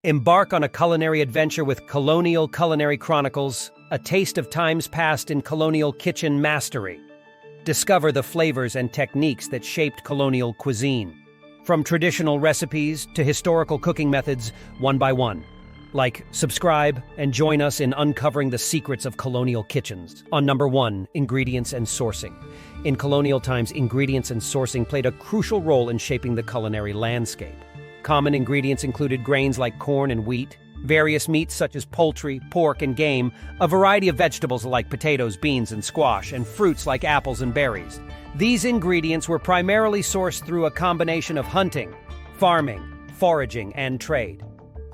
Embark on a culinary adventure with Colonial Culinary Chronicles, a taste of times past in colonial kitchen mastery. Discover the flavors and techniques that shaped colonial cuisine, from traditional recipes to historical cooking methods, one by one. Like, subscribe, and join us in uncovering the secrets of colonial kitchens. On number 1, ingredients and sourcing. In colonial times, ingredients and sourcing played a crucial role in shaping the culinary landscape. Common ingredients included grains like corn and wheat, various meats such as poultry, pork, and game, a variety of vegetables like potatoes, beans, and squash, and fruits like apples and berries. These ingredients were primarily sourced through a combination of hunting, farming, foraging, and trade.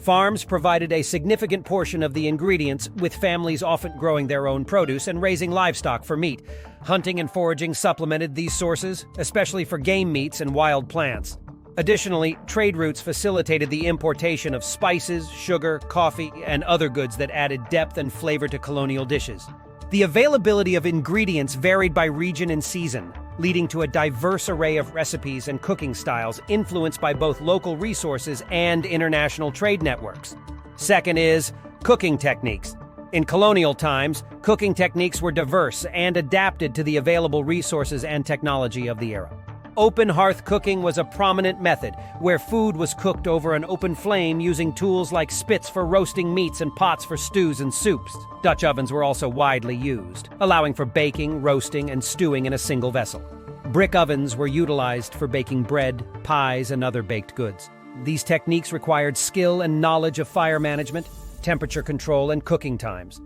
Farms provided a significant portion of the ingredients, with families often growing their own produce and raising livestock for meat. Hunting and foraging supplemented these sources, especially for game meats and wild plants. Additionally, trade routes facilitated the importation of spices, sugar, coffee, and other goods that added depth and flavor to colonial dishes. The availability of ingredients varied by region and season, leading to a diverse array of recipes and cooking styles influenced by both local resources and international trade networks. Second is cooking techniques. In colonial times, cooking techniques were diverse and adapted to the available resources and technology of the era. Open hearth cooking was a prominent method, where food was cooked over an open flame using tools like spits for roasting meats and pots for stews and soups. Dutch ovens were also widely used, allowing for baking, roasting, and stewing in a single vessel. Brick ovens were utilized for baking bread, pies, and other baked goods. These techniques required skill and knowledge of fire management, temperature control, and cooking times.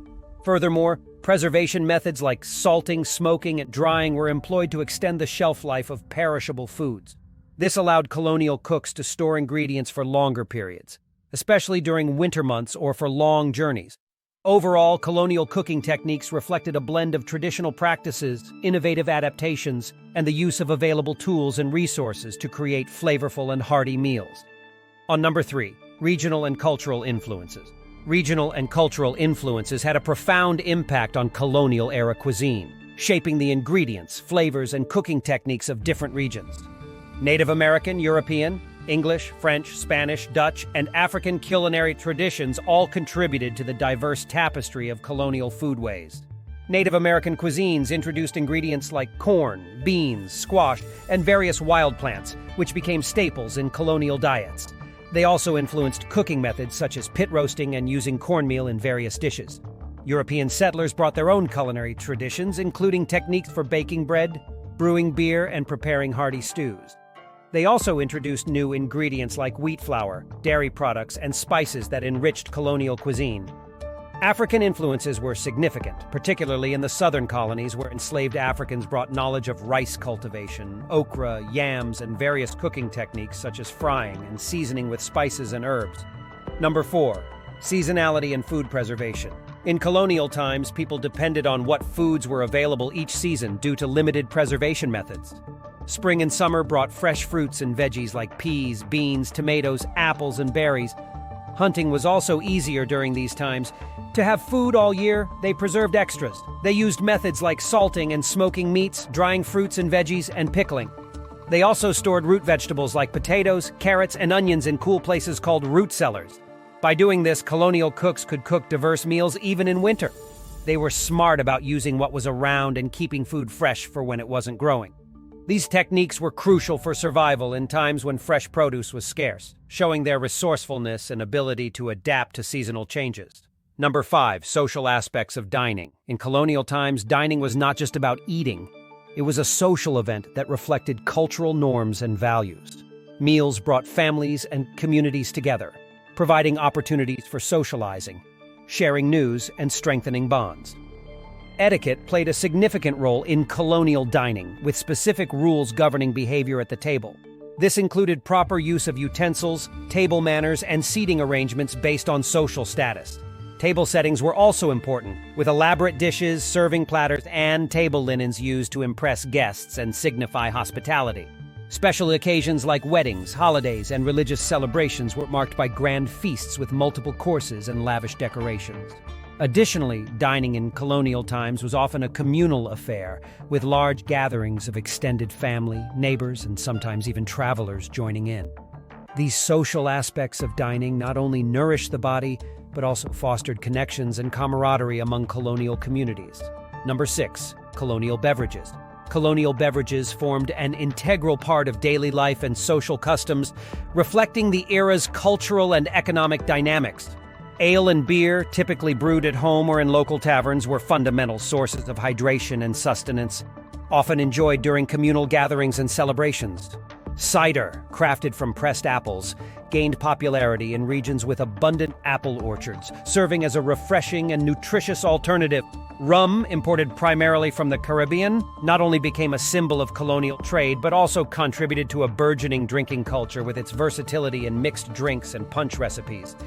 Furthermore, preservation methods like salting, smoking, and drying were employed to extend the shelf life of perishable foods. This allowed colonial cooks to store ingredients for longer periods, especially during winter months or for long journeys. Overall, colonial cooking techniques reflected a blend of traditional practices, innovative adaptations, and the use of available tools and resources to create flavorful and hearty meals. On number 3, regional and cultural influences. Regional and cultural influences had a profound impact on colonial-era cuisine, shaping the ingredients, flavors, and cooking techniques of different regions. Native American, European, English, French, Spanish, Dutch, and African culinary traditions all contributed to the diverse tapestry of colonial foodways. Native American cuisines introduced ingredients like corn, beans, squash, and various wild plants, which became staples in colonial diets. They also influenced cooking methods such as pit roasting and using cornmeal in various dishes. European settlers brought their own culinary traditions, including techniques for baking bread, brewing beer, and preparing hearty stews. They also introduced new ingredients like wheat flour, dairy products, and spices that enriched colonial cuisine. African influences were significant, particularly in the southern colonies where enslaved Africans brought knowledge of rice cultivation, okra, yams, and various cooking techniques such as frying and seasoning with spices and herbs. Number 4, seasonality and food preservation. In colonial times, people depended on what foods were available each season due to limited preservation methods. Spring and summer brought fresh fruits and veggies like peas, beans, tomatoes, apples, and berries. Hunting was also easier during these times. To have food all year, they preserved extras. They used methods like salting and smoking meats, drying fruits and veggies, and pickling. They also stored root vegetables like potatoes, carrots, and onions in cool places called root cellars. By doing this, colonial cooks could cook diverse meals even in winter. They were smart about using what was around and keeping food fresh for when it wasn't growing. These techniques were crucial for survival in times when fresh produce was scarce, showing their resourcefulness and ability to adapt to seasonal changes. Number 5, social aspects of dining. In colonial times, dining was not just about eating. It was a social event that reflected cultural norms and values. Meals brought families and communities together, providing opportunities for socializing, sharing news, and strengthening bonds. Etiquette played a significant role in colonial dining, with specific rules governing behavior at the table. This included proper use of utensils, table manners, and seating arrangements based on social status. Table settings were also important, with elaborate dishes, serving platters, and table linens used to impress guests and signify hospitality. Special occasions like weddings, holidays, and religious celebrations were marked by grand feasts with multiple courses and lavish decorations. Additionally, dining in colonial times was often a communal affair, with large gatherings of extended family, neighbors, and sometimes even travelers joining in. These social aspects of dining not only nourished the body, but also fostered connections and camaraderie among colonial communities. Number 6. Colonial beverages. Colonial beverages formed an integral part of daily life and social customs, reflecting the era's cultural and economic dynamics. Ale and beer, typically brewed at home or in local taverns, were fundamental sources of hydration and sustenance, often enjoyed during communal gatherings and celebrations. Cider, crafted from pressed apples, gained popularity in regions with abundant apple orchards, serving as a refreshing and nutritious alternative. Rum, imported primarily from the Caribbean, not only became a symbol of colonial trade, but also contributed to a burgeoning drinking culture with its versatility in mixed drinks and punch recipes.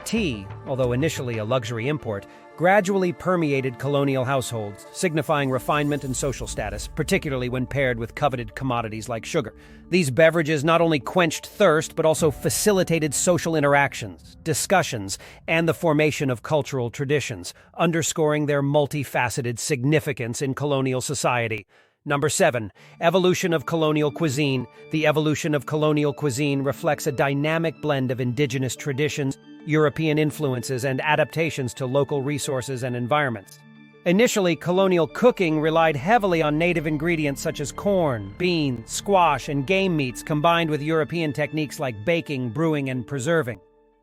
Tea, although initially a luxury import, gradually permeated colonial households, signifying refinement and social status, particularly when paired with coveted commodities like sugar. These beverages not only quenched thirst, but also facilitated social interactions, discussions, and the formation of cultural traditions, underscoring their multifaceted significance in colonial society. Number 7. Evolution of colonial cuisine. The evolution of colonial cuisine reflects a dynamic blend of indigenous traditions, European influences, and adaptations to local resources and environments. Initially, colonial cooking relied heavily on native ingredients such as corn, beans, squash, and game meats, combined with European techniques like baking, brewing, and preserving.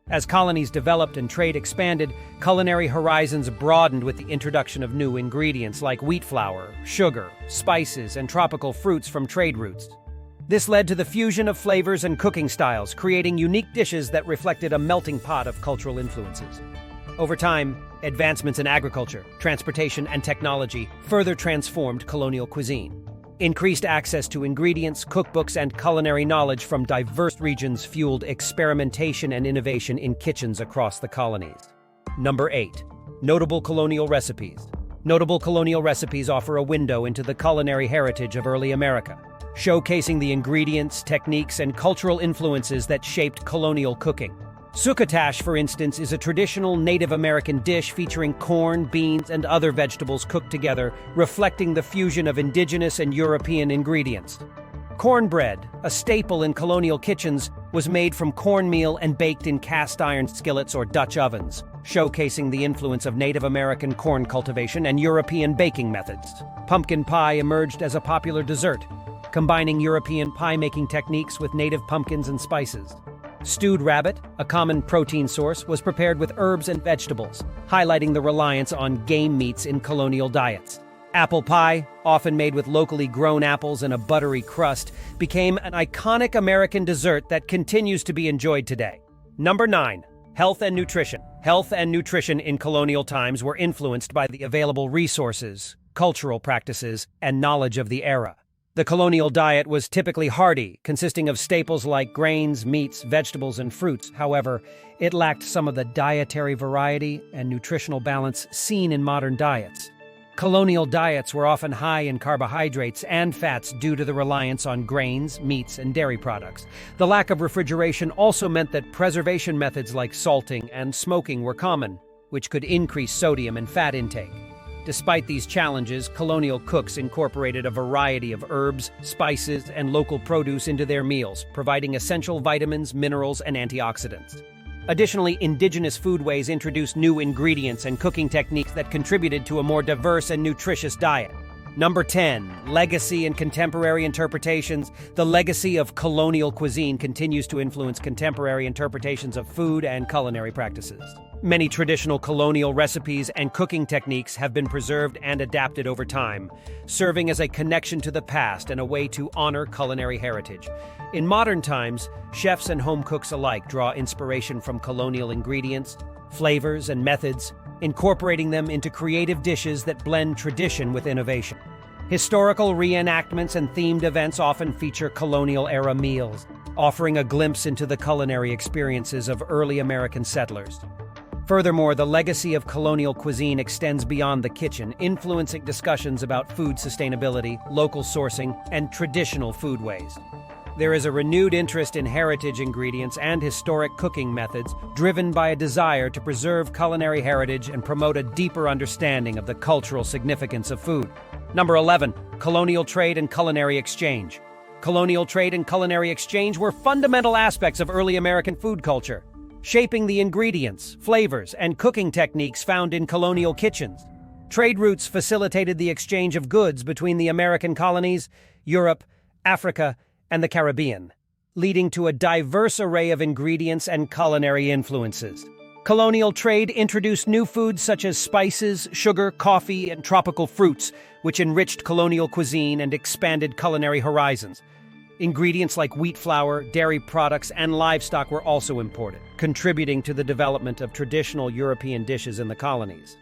As colonies developed and trade expanded, culinary horizons broadened with the introduction of new ingredients like wheat flour, sugar, spices, and tropical fruits from trade routes. This led to the fusion of flavors and cooking styles, creating unique dishes that reflected a melting pot of cultural influences. Over time, advancements in agriculture, transportation, and technology further transformed colonial cuisine. Increased access to ingredients, cookbooks, and culinary knowledge from diverse regions fueled experimentation and innovation in kitchens across the colonies. Number 8. Notable colonial recipes. Notable colonial recipes offer a window into the culinary heritage of early America, showcasing the ingredients, techniques, and cultural influences that shaped colonial cooking. Succotash, for instance, is a traditional Native American dish featuring corn, beans, and other vegetables cooked together, reflecting the fusion of indigenous and European ingredients. Cornbread, a staple in colonial kitchens, was made from cornmeal and baked in cast-iron skillets or Dutch ovens, showcasing the influence of Native American corn cultivation and European baking methods. Pumpkin pie emerged as a popular dessert, combining European pie-making techniques with native pumpkins and spices. Stewed rabbit, a common protein source, was prepared with herbs and vegetables, highlighting the reliance on game meats in colonial diets. Apple pie, often made with locally grown apples and a buttery crust, became an iconic American dessert that continues to be enjoyed today. Number 9. Health and nutrition. Health and nutrition in colonial times were influenced by the available resources, cultural practices, and knowledge of the era. The colonial diet was typically hearty, consisting of staples like grains, meats, vegetables, and fruits. However, it lacked some of the dietary variety and nutritional balance seen in modern diets. Colonial diets were often high in carbohydrates and fats due to the reliance on grains, meats, and dairy products. The lack of refrigeration also meant that preservation methods like salting and smoking were common, which could increase sodium and fat intake. Despite these challenges, colonial cooks incorporated a variety of herbs, spices, and local produce into their meals, providing essential vitamins, minerals, and antioxidants. Additionally, indigenous foodways introduced new ingredients and cooking techniques that contributed to a more diverse and nutritious diet. Number 10. Legacy and contemporary interpretations. The legacy of colonial cuisine continues to influence contemporary interpretations of food and culinary practices. Many traditional colonial recipes and cooking techniques have been preserved and adapted over time, serving as a connection to the past and a way to honor culinary heritage. In modern times, chefs and home cooks alike draw inspiration from colonial ingredients, flavors, and methods, incorporating them into creative dishes that blend tradition with innovation. Historical reenactments and themed events often feature colonial-era meals, offering a glimpse into the culinary experiences of early American settlers. Furthermore, the legacy of colonial cuisine extends beyond the kitchen, influencing discussions about food sustainability, local sourcing, and traditional foodways. There is a renewed interest in heritage ingredients and historic cooking methods, driven by a desire to preserve culinary heritage and promote a deeper understanding of the cultural significance of food. Number 11. Colonial trade and culinary exchange. Colonial trade and culinary exchange were fundamental aspects of early American food culture, shaping the ingredients, flavors, and cooking techniques found in colonial kitchens. Trade routes facilitated the exchange of goods between the American colonies, Europe, Africa, and the Caribbean, leading to a diverse array of ingredients and culinary influences. Colonial trade introduced new foods such as spices, sugar, coffee, and tropical fruits, which enriched colonial cuisine and expanded culinary horizons. Ingredients like wheat flour, dairy products, and livestock were also imported, contributing to the development of traditional European dishes in the colonies.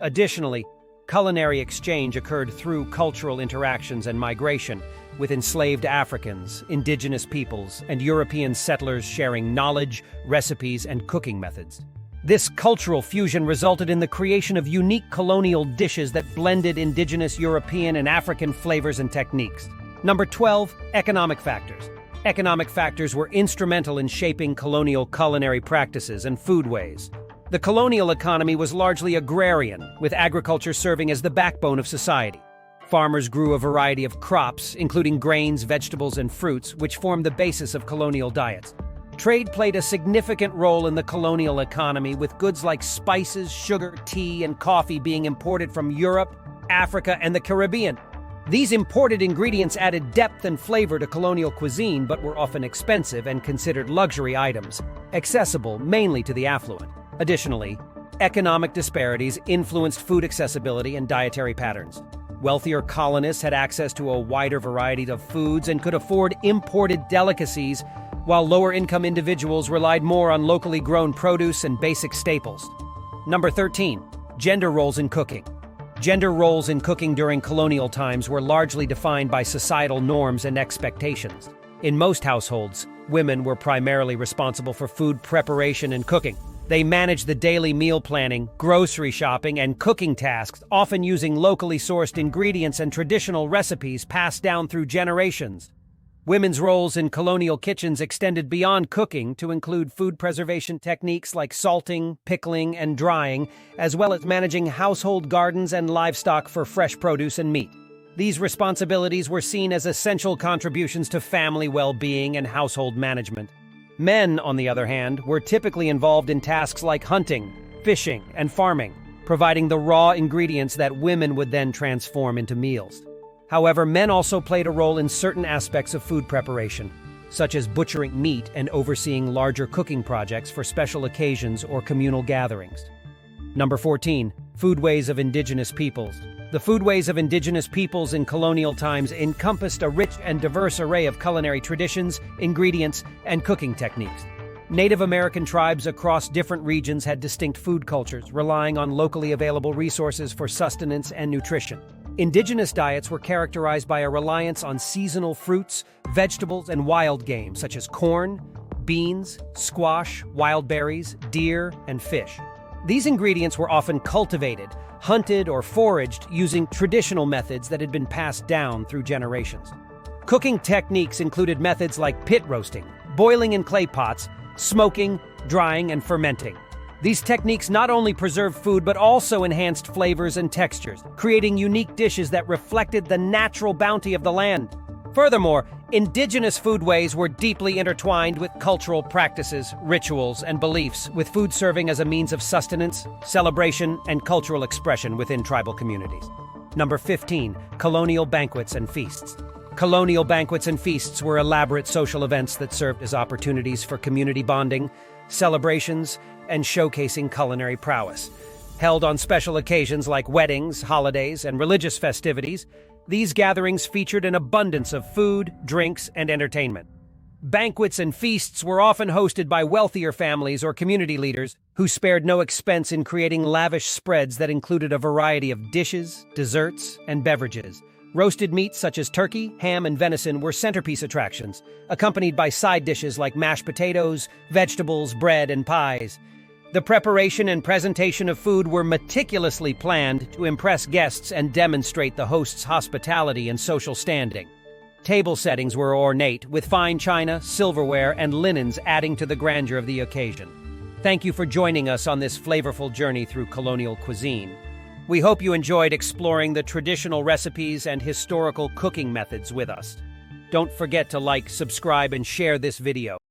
Additionally, culinary exchange occurred through cultural interactions and migration, with enslaved Africans, indigenous peoples, and European settlers sharing knowledge, recipes, and cooking methods. This cultural fusion resulted in the creation of unique colonial dishes that blended indigenous European and African flavors and techniques. Number 12, economic factors. Economic factors were instrumental in shaping colonial culinary practices and foodways. The colonial economy was largely agrarian, with agriculture serving as the backbone of society. Farmers grew a variety of crops, including grains, vegetables, and fruits, which formed the basis of colonial diets. Trade played a significant role in the colonial economy, with goods like spices, sugar, tea, and coffee being imported from Europe, Africa, and the Caribbean. These imported ingredients added depth and flavor to colonial cuisine, but were often expensive and considered luxury items, accessible mainly to the affluent. Additionally, economic disparities influenced food accessibility and dietary patterns. Wealthier colonists had access to a wider variety of foods and could afford imported delicacies, while lower-income individuals relied more on locally grown produce and basic staples. Number 13, gender roles in cooking. Gender roles in cooking during colonial times were largely defined by societal norms and expectations. In most households, women were primarily responsible for food preparation and cooking. They managed the daily meal planning, grocery shopping, and cooking tasks, often using locally sourced ingredients and traditional recipes passed down through generations. Women's roles in colonial kitchens extended beyond cooking to include food preservation techniques like salting, pickling, and drying, as well as managing household gardens and livestock for fresh produce and meat. These responsibilities were seen as essential contributions to family well-being and household management. Men, on the other hand, were typically involved in tasks like hunting, fishing, and farming, providing the raw ingredients that women would then transform into meals. However, men also played a role in certain aspects of food preparation, such as butchering meat and overseeing larger cooking projects for special occasions or communal gatherings. Number 14, foodways of indigenous peoples. The foodways of indigenous peoples in colonial times encompassed a rich and diverse array of culinary traditions, ingredients, and cooking techniques. Native American tribes across different regions had distinct food cultures, relying on locally available resources for sustenance and nutrition. Indigenous diets were characterized by a reliance on seasonal fruits, vegetables, and wild game, such as corn, beans, squash, wild berries, deer, and fish. These ingredients were often cultivated, hunted, or foraged using traditional methods that had been passed down through generations. Cooking techniques included methods like pit roasting, boiling in clay pots, smoking, drying, and fermenting. These techniques not only preserved food but also enhanced flavors and textures, creating unique dishes that reflected the natural bounty of the land. Furthermore, indigenous foodways were deeply intertwined with cultural practices, rituals, and beliefs, with food serving as a means of sustenance, celebration, and cultural expression within tribal communities. Number 15, colonial banquets and feasts. Colonial banquets and feasts were elaborate social events that served as opportunities for community bonding, celebrations, and showcasing culinary prowess. Held on special occasions like weddings, holidays, and religious festivities, these gatherings featured an abundance of food, drinks, and entertainment. Banquets and feasts were often hosted by wealthier families or community leaders who spared no expense in creating lavish spreads that included a variety of dishes, desserts, and beverages. Roasted meats such as turkey, ham, and venison were centerpiece attractions, accompanied by side dishes like mashed potatoes, vegetables, bread, and pies. The preparation and presentation of food were meticulously planned to impress guests and demonstrate the host's hospitality and social standing. Table settings were ornate, with fine china, silverware, and linens adding to the grandeur of the occasion. Thank you for joining us on this flavorful journey through colonial cuisine. We hope you enjoyed exploring the traditional recipes and historical cooking methods with us. Don't forget to like, subscribe, and share this video.